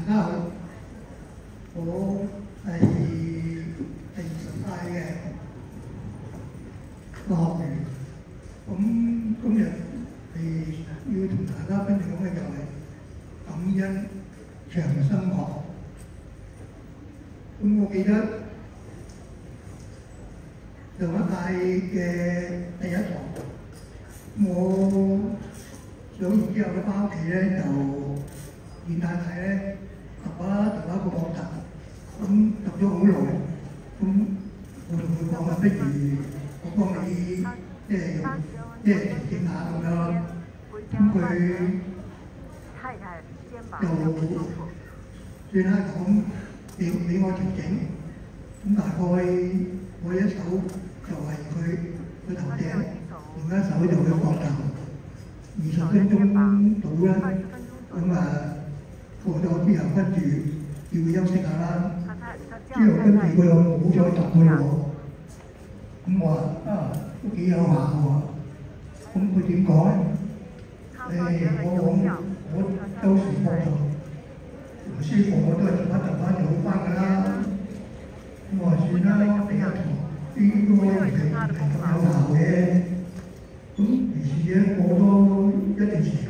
大家好，我係第20屆嘅個學員，咁今日係要同大家分享嘅就係感恩長生學。咁我記得上一屆嘅第一堂，我上完之後咧翻屋企咧就見太太咧揼一個膊頭，咁揼咗好耐，咁我同佢講話，不如我幫你調整下咁樣，咁佢就算啦咁俾我調整，咁大概我一手就係佢個頭頂，另一手就佢膊頭，20分鐘到啦，咁過咗之後跟住叫佢休息下啦，之後跟住佢又冇再揼佢喎，咁我話都幾有效喎，咁佢點講咧？我周時膊頭唔舒服，我都係揼翻就好翻㗎啦。咁我話算啦，第一堂應該係咁有效嘅。咁於是咧過多一段時間，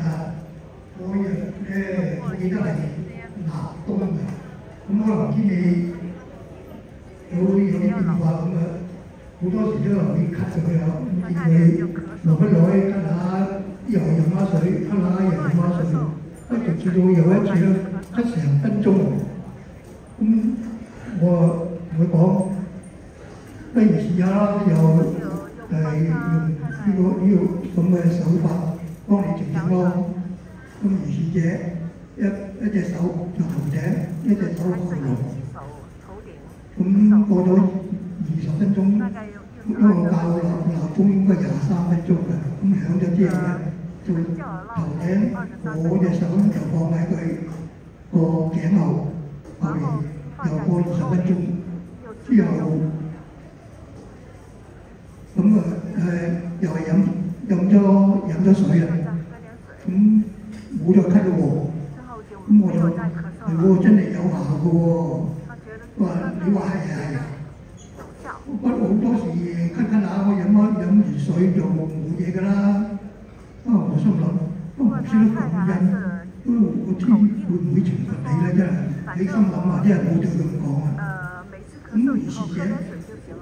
嗰日咧我記得係立冬嘅，咁可能天氣有啲變化咁樣，好多時都有啲咳咁樣，咁見佢耐不耐咳下，又飲下水，咳下又飲下水，直至到有一次咧咳成分鐘，咁我同佢講，不如試下啦，又用呢個咁嘅手法幫你調整咯。咁如是者一隻手就頭頂，一隻手後腦。咁過咗20分鐘，因為我教鬧鐘應該23分鐘嘅，咁響咗之後咧，就頭頂我隻手就放喺佢個頸後邊，又過20分鐘之後，咁又係飲咗水啦，咁冇再咳咯喎，咁我就係喎，真係有效嘅喎，你話係啊，不過好多時咳下，我飲完水就冇嘢㗎啦。我心諗都唔識得感恩，個天會唔會懲罰你咧？真係你心諗啊，真係冇對佢咁講啊。咁於是者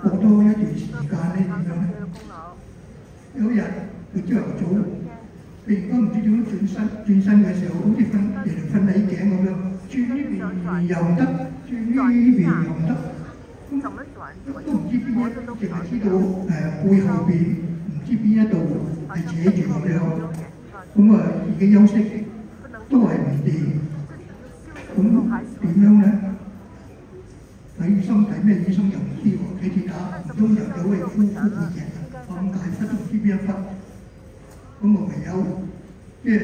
過多一段時間咧點樣咧？有一日佢朝頭早，突然間唔知點樣轉身嘅時候，好似人哋瞓喺頸咁樣，轉呢邊又唔得，轉呢邊又唔得，都唔知邊一，淨係知道背後邊唔知邊一度係扯住咁樣，咁自己休息都係唔掂，咁點樣咧？睇醫生睇咩醫生又唔知喎，佢跌打唔通又走去敷背脊，咁大忽都唔知邊一忽，咁我唯有即係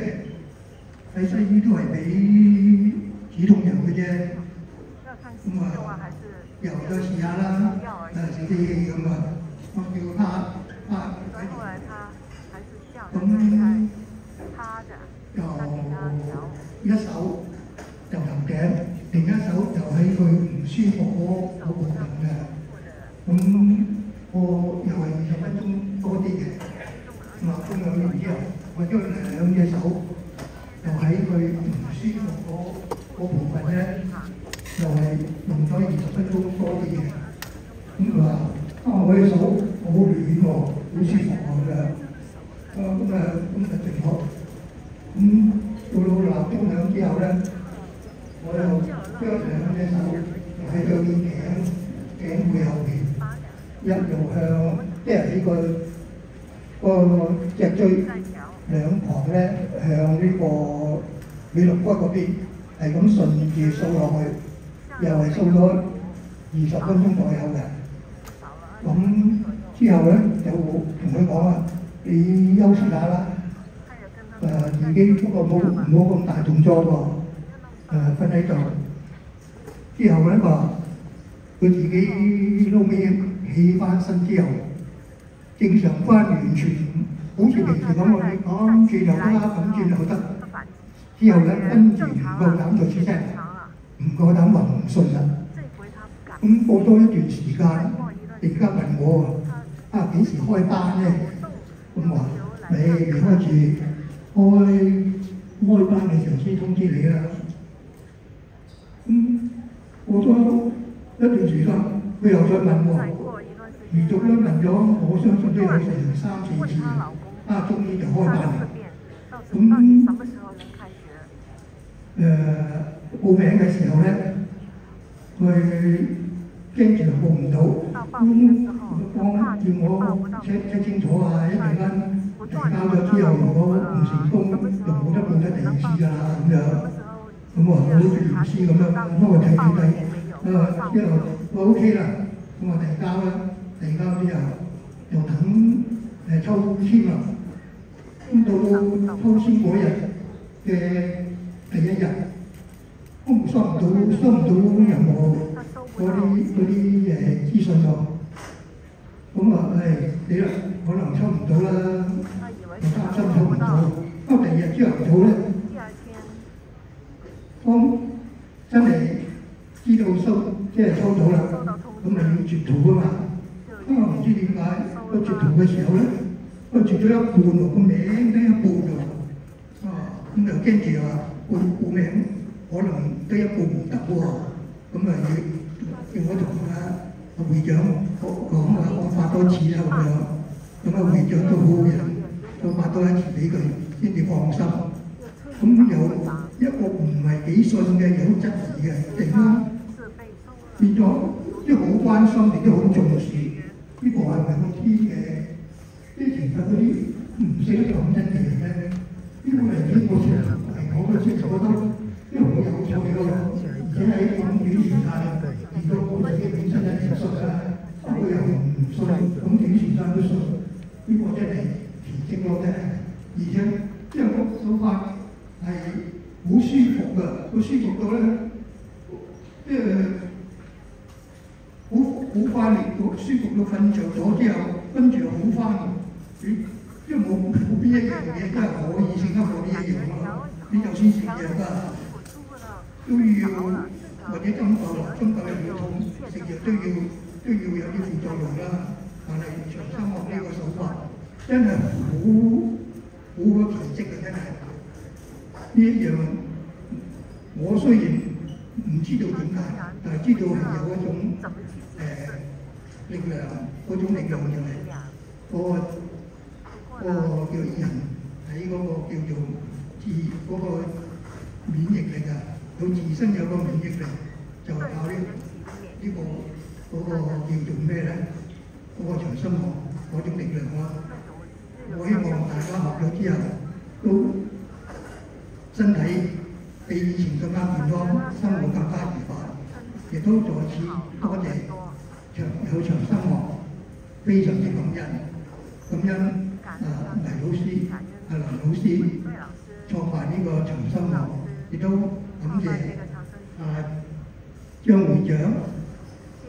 睇西醫都係俾止痛藥嘅啫，咁又再試下啦，少啲氣咁我叫他咁就一手就頭頸，另一手就喺佢唔舒服嗰部分嘅，咁我又係20分鐘多啲嘅，鬧鐘響完之後，我將兩隻手就喺佢唔舒服嗰部分咧，又係用咗20分鐘多啲嘅，咁佢話我隻手好暖喎，好舒服咁樣。咁就正好。咁到鬧鐘響之後咧，我又將兩隻手喺佢頸背後邊，一路向即係呢個脊椎兩旁咧，向呢個尾龍骨嗰邊係咁順住掃落去，又係掃咗20分鐘左右嘅。咁之後咧就同佢講啊。你休息下啦，自己不過唔好咁大動作喎，瞓喺度。之後咧佢自己撈尾起翻身之後，正常翻完全好似平時咁我哋講轉又得，咁轉又得。之後咧跟住唔夠膽再出聲，我等話唔信啦。咁過多一段時間，而家問我幾時開班咧？咁話你開始開班嘅時候先通知你啦。過咗一段時間，佢又再問我，連續咧問咗，我相信都有成3、4次，終於就開班啦。報名嘅時候咧，佢驚住報唔到，叫我 check 清楚啊！一陣間提交咗之後，如果唔成功，就冇得報得第2次㗎啦咁樣。咁我好似驗屍咁樣，幫我睇，之後我 OK 啦，咁我提交啦，提交之後就等抽籤啦。咁到抽籤嗰日嘅第1日，我收唔到任何嗰啲資訊喎。咁話死啦，可能抽唔到啦，我擔心抽唔到。不過第2日朝頭早咧，當真係知道抽到啦，咁咪要截圖㗎嘛。唔知點解個截圖嘅時候咧，我截咗一半喎，個名得一半喎。咁就驚住話報名可能得一半唔得喎。咁啊要我同會長講話，我發多次啦咁樣。咁會長都好人，我發多1次俾佢先至放心。咁有一個唔係幾信嘅，有質疑嘅，突然間變咗即係好關心，亦都好重視呢個係咪個天嘅？其實嗰啲唔識得感恩嘅人咧，呢個係呢個場係我嘅覺得呢個好有趣咯。而且喺咁短時間，如果我自己本身一唔信啦，佢又唔信，咁短時間都信，呢個真係奇蹟咯，真係。而且即係個手法係好舒服㗎，好舒服到咧，即係好快嚟到舒服到瞓着咗之後，跟住又好翻。因為冇邊一樣嘢都係可以勝得過呢一樣咯。你就算食藥都要或者針灸又要痛，食藥都要有啲副作用啦。但係長生學呢個手法真係好個奇蹟啊！真係呢一樣，我雖然唔知道點解，但係知道係有一種力量，嗰種力量就係嗰個叫人喺嗰個叫做嗰個免疫力啊，佢自身有個免疫力，就係靠嗰個叫做咩咧？嗰個長生學嗰種力量咯。我希望大家學咗之後，都身體比以前更加健康，生活更加愉快。亦都在此多謝有長生學，非常之感恩黎老師、林老師創辦呢個長生學，亦都感謝張會長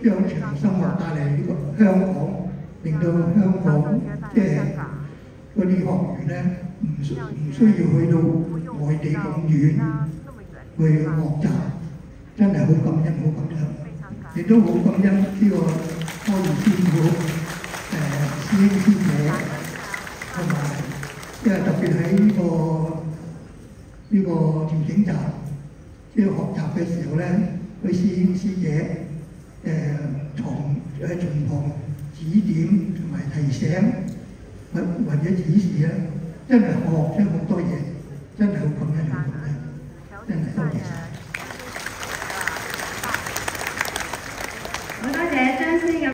將長生學帶嚟呢個香港，令到香港即係嗰啲學員咧唔需要去到外地咁遠去學習，真係好感恩，亦都好感恩呢個開元師傅、師兄師姐，同埋即係特別喺呢個調整站，即係學習嘅時候咧，佢師兄師姐從旁指點同埋提醒或者指示咧，真係學咗好多嘢。